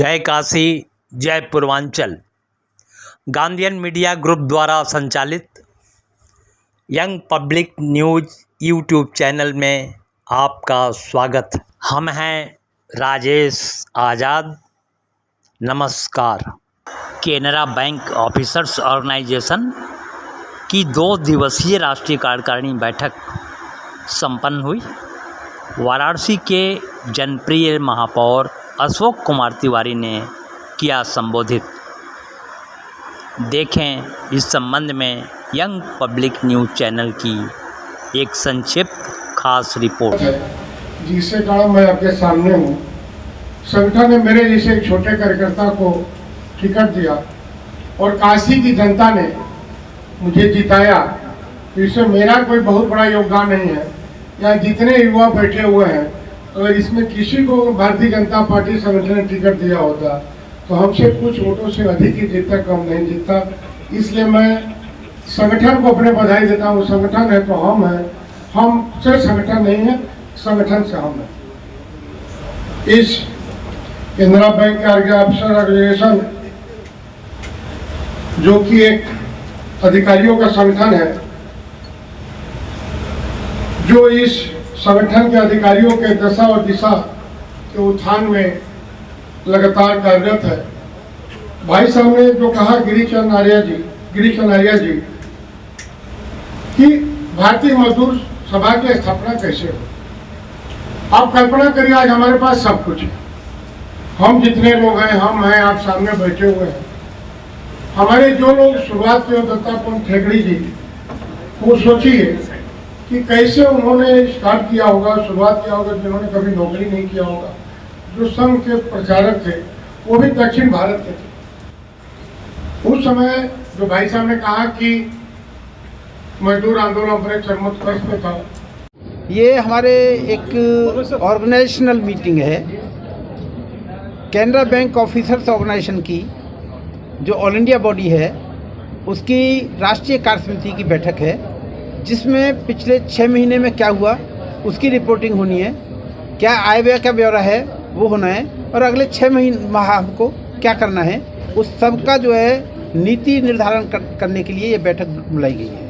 जय काशी जय Purvanchal. Gandhian media group द्वारा संचालित young public news YouTube channel में आपका स्वागत। हम हैं राजेश आज़ाद। नमस्कार। केनरा बैंक ऑफिसर्स ऑर्गेनाइजेशन की 2 दिवसीय राष्ट्रीय कार्यकारिणी बैठक संपन्न हुई। वाराणसी के जनप्रिय महापौर अशोक कुमार तिवारी ने किया संबोधित। देखें इस संबंध में यंग पब्लिक न्यूज़ चैनल की एक संक्षिप्त खास रिपोर्ट। जिसके कारण मैं आपके सामने हूँ। संगठन ने मेरे जैसे एक छोटे कार्यकर्ता को टिकट दिया और काशी की जनता ने मुझे जिताया, तो इसमें मेरा कोई बहुत बड़ा योगदान नहीं है। यहाँ जितने युवा बैठे हुए हैं, अगर इसमें किसी को भारतीय जनता पार्टी संगठन ने टिकट दिया होता तो हमसे कुछ वोटों से अधिक ही जीतता, कम नहीं जीतता। इसलिए मैं संगठन को अपने बधाई देता हूँ। संगठन है तो हम हैं, हम से संगठन नहीं है, संगठन से हम हैं। इस केनरा बैंक के ऑफिसर ऑर्गेनाइजेशन जो कि एक अधिकारियों का संगठन है, जो इस संगठन के अधिकारियों के दशा और दिशा के उत्थान में लगातार कार्यरत है। भाई साहब ने जो कहा गिरीश चंद्र आर्या जी कि भारतीय मजदूर सभा की स्थापना कैसे हो। आप कल्पना करिए, आज हमारे पास सब कुछ है। हम जितने लोग हैं, हम हैं, आप सामने बैठे हुए हैं। हमारे जो लोग शुरुआत किए दत्तापंत ठेकड़ी जी, वो सोचिए कि कैसे उन्होंने स्टार्ट किया होगा, शुरुआत किया होगा, जिन्होंने कभी नौकरी नहीं किया होगा। जो संघ के प्रचारक थे वो भी दक्षिण भारत के थे। उस समय जो भाई साहब ने कहा कि मजदूर आंदोलन अपने चरमोत्कर्ष पे था। ये हमारे एक ऑर्गेनाइजेशनल मीटिंग है केनरा बैंक ऑफिसर्स ऑर्गेनाइजेशन की, जो ऑल इंडिया बॉडी है, उसकी राष्ट्रीय कार्य समिति की बैठक है, जिसमें पिछले 6 महीने में क्या हुआ उसकी रिपोर्टिंग होनी है, क्या आय व्यय का ब्यौरा है वो होना है, और अगले 6 माह हमको क्या करना है, उस सब का जो है नीति निर्धारण करने के लिए ये बैठक बुलाई गई है।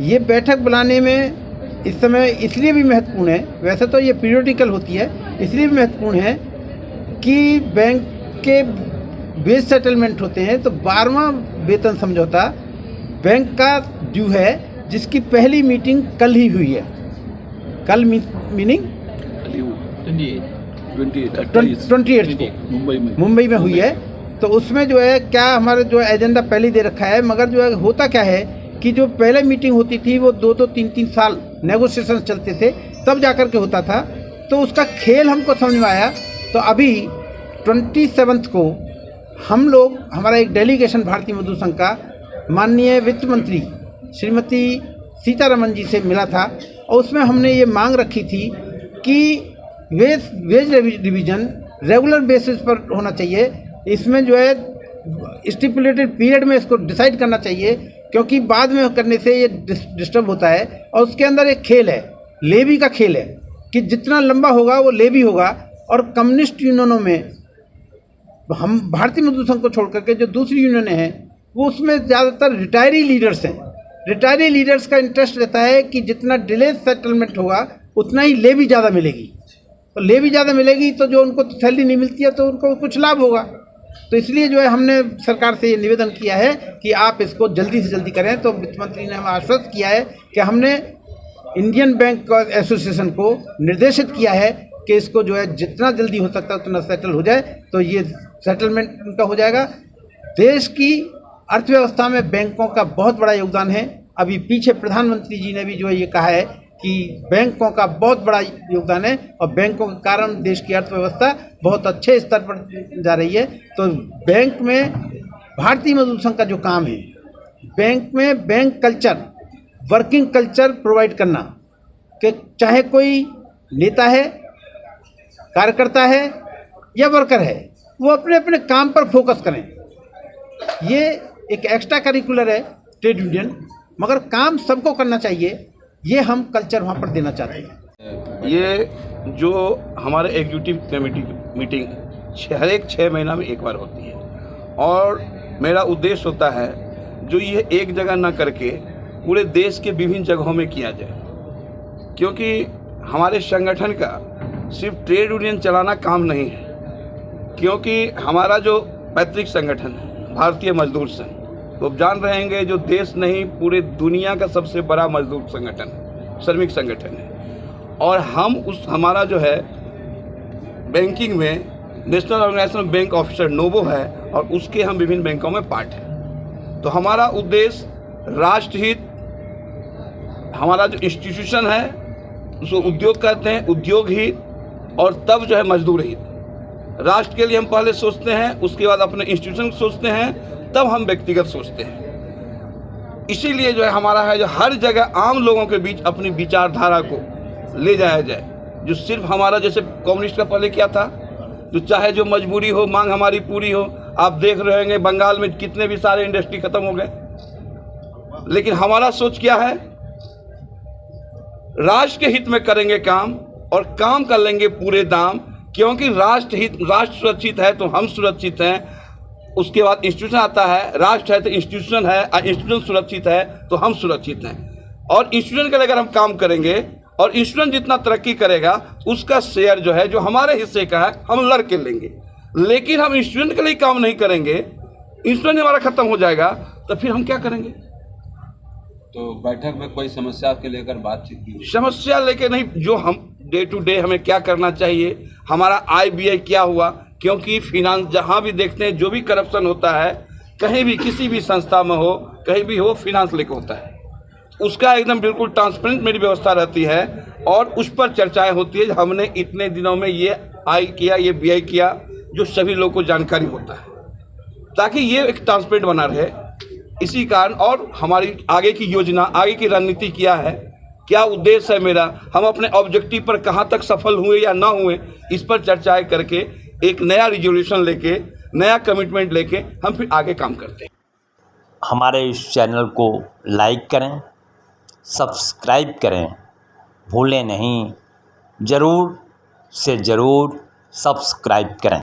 ये बैठक बुलाने में इस समय इसलिए भी महत्वपूर्ण है, वैसे तो ये पीरियडिकल होती है, इसलिए भी महत्वपूर्ण है कि बैंक के वेज सेटलमेंट होते हैं, तो 12वां वेतन समझौता बैंक का ड्यू है, जिसकी पहली मीटिंग कल ही हुई है। कल मीनिंग 28 को मुंबई में हुई है। तो उसमें जो है क्या हमारा जो एजेंडा पहले दे रखा है, मगर जो है होता क्या है कि जो पहले मीटिंग होती थी वो 2-2, 3-3 साल नेगोशिएशन चलते थे, तब जाकर के होता था। तो उसका खेल हमको समझ में आया। तो अभी 27 को हम लोग, हमारा एक डेलीगेशन भारतीय मजदूर संघ का माननीय वित्त मंत्री श्रीमती सीतारमन जी से मिला था, और उसमें हमने ये मांग रखी थी कि वेज रिवीजन रेगुलर बेसिस पर होना चाहिए। इसमें जो है स्टिपुलेटेड पीरियड में इसको डिसाइड करना चाहिए, क्योंकि बाद में करने से ये डिस्टर्ब होता है। और उसके अंदर एक खेल है, लेवी का खेल है, कि जितना लंबा होगा वो लेवी होगा। और कम्युनिस्ट यूनियनों में हम भारतीय मजदूर संघ को छोड़ करके जो दूसरी यूनियनें हैं, वो उसमें ज़्यादातर रिटायरी लीडर्स हैं। रिटायरी लीडर्स का इंटरेस्ट रहता है कि जितना डिले सेटलमेंट होगा उतना ही लेवी ज़्यादा मिलेगी। तो लेवी ज़्यादा मिलेगी तो जो उनको तो सैलरी नहीं मिलती है तो उनको कुछ लाभ होगा। तो इसलिए जो है हमने सरकार से ये निवेदन किया है कि आप इसको जल्दी से जल्दी करें। तो वित्त मंत्री ने हमें आश्वस्त किया है कि हमने इंडियन बैंक एसोसिएशन को निर्देशित किया है कि इसको जो है जितना जल्दी हो सकता है उतना सेटल हो जाए। तो ये सेटलमेंट उनका हो जाएगा। देश की अर्थव्यवस्था में बैंकों का बहुत बड़ा योगदान है। अभी पीछे प्रधानमंत्री जी ने भी जो है ये कहा है कि बैंकों का बहुत बड़ा योगदान है, और बैंकों के कारण देश की अर्थव्यवस्था बहुत अच्छे स्तर पर जा रही है। तो बैंक में भारतीय मजदूर संघ का जो काम है, बैंक में bank culture, working culture provide करना, कि चाहे कोई नेता है, कार्यकर्ता है या वर्कर है, वो अपने अपने काम पर फोकस करें। ये एक एक्स्ट्रा करिकुलर है ट्रेड यूनियन, मगर काम सबको करना चाहिए। ये हम कल्चर वहाँ पर देना चाहते हैं। ये जो हमारे एग्जीक्यूटिव कमेटी मीटिंग हर एक 6 महीना में एक बार होती है। और मेरा उद्देश्य होता है जो ये एक जगह ना करके पूरे देश के विभिन्न जगहों में किया जाए, क्योंकि हमारे संगठन का सिर्फ ट्रेड यूनियन चलाना काम नहीं है, क्योंकि हमारा जो पैतृक संगठन है भारतीय मजदूर संघ, तो आप जान रहे होंगे जो देश नहीं पूरे दुनिया का सबसे बड़ा मजदूर संगठन है, श्रमिक संगठन है। और हम हमारा जो है बैंकिंग में नेशनल ऑर्गेनाइजेशन बैंक ऑफिसर नोबो है और उसके हम विभिन्न बैंकों में पार्ट हैं। तो हमारा उद्देश्य राष्ट्रहित, हमारा जो इंस्टीट्यूशन है उसको उद्योग कहते हैं, उद्योग हित, और तब जो है मजदूर हित। राष्ट्र के लिए हम पहले सोचते हैं, उसके बाद अपने इंस्टीट्यूशन सोचते हैं, तब हम व्यक्तिगत सोचते हैं। इसीलिए जो है हमारा है जो हर जगह आम लोगों के बीच अपनी विचारधारा को ले जाया जाए, जो सिर्फ हमारा जैसे कम्युनिस्ट का पहले क्या था, जो चाहे जो मजबूरी हो मांग हमारी पूरी हो। आप देख रहे होंगे बंगाल में कितने भी सारे इंडस्ट्री खत्म हो गए, लेकिन हमारा सोच क्या है, राष्ट्र के हित में करेंगे काम और काम कर लेंगे पूरे दाम, क्योंकि राष्ट्र सुरक्षित है तो हम सुरक्षित हैं। उसके बाद इंस्टीट्यूशन आता है, राष्ट्र है तो इंस्टीट्यूशन है, और इंस्टीट्यूशन सुरक्षित है तो हम सुरक्षित हैं। और इंस्टीट्यूशन के लिए अगर हम काम करेंगे और इंस्टीट्यूशन जितना तरक्की करेगा उसका शेयर जो है जो हमारे हिस्से का है हम लड़ के लेंगे। लेकिन हम इंस्टीट्यूशन के लिए काम नहीं करेंगे, इंस्टीट्यूशन हमारा खत्म हो जाएगा, तो फिर हम क्या करेंगे। तो बैठक में कोई समस्या के लेकर बातचीत की? समस्या लेके नहीं, जो हम डे टू डे हमें क्या करना चाहिए, हमारा IBI क्या हुआ, क्योंकि फिनांस जहाँ भी देखते हैं जो भी करप्शन होता है कहीं भी किसी भी संस्था में हो कहीं भी हो, फिनांस लेके होता है, उसका एकदम बिल्कुल ट्रांसपेरेंट मेरी व्यवस्था रहती है और उस पर चर्चाएं होती है। हमने इतने दिनों में ये आई किया, ये BI किया, जो सभी लोगों को जानकारी होता है, ताकि ये एक ट्रांसपेरेंट बना रहे। इसी कारण और हमारी आगे की योजना, आगे की रणनीति क्या है, क्या उद्देश्य है मेरा, हम अपने ऑब्जेक्टिव पर कहाँ तक सफल हुए या ना हुए, इस पर चर्चाएं करके एक नया रिजोल्यूशन लेके, नया कमिटमेंट लेके हम फिर आगे काम करते हैं। हमारे इस चैनल को लाइक करें, सब्सक्राइब करें, भूलें नहीं, ज़रूर से ज़रूर सब्सक्राइब करें।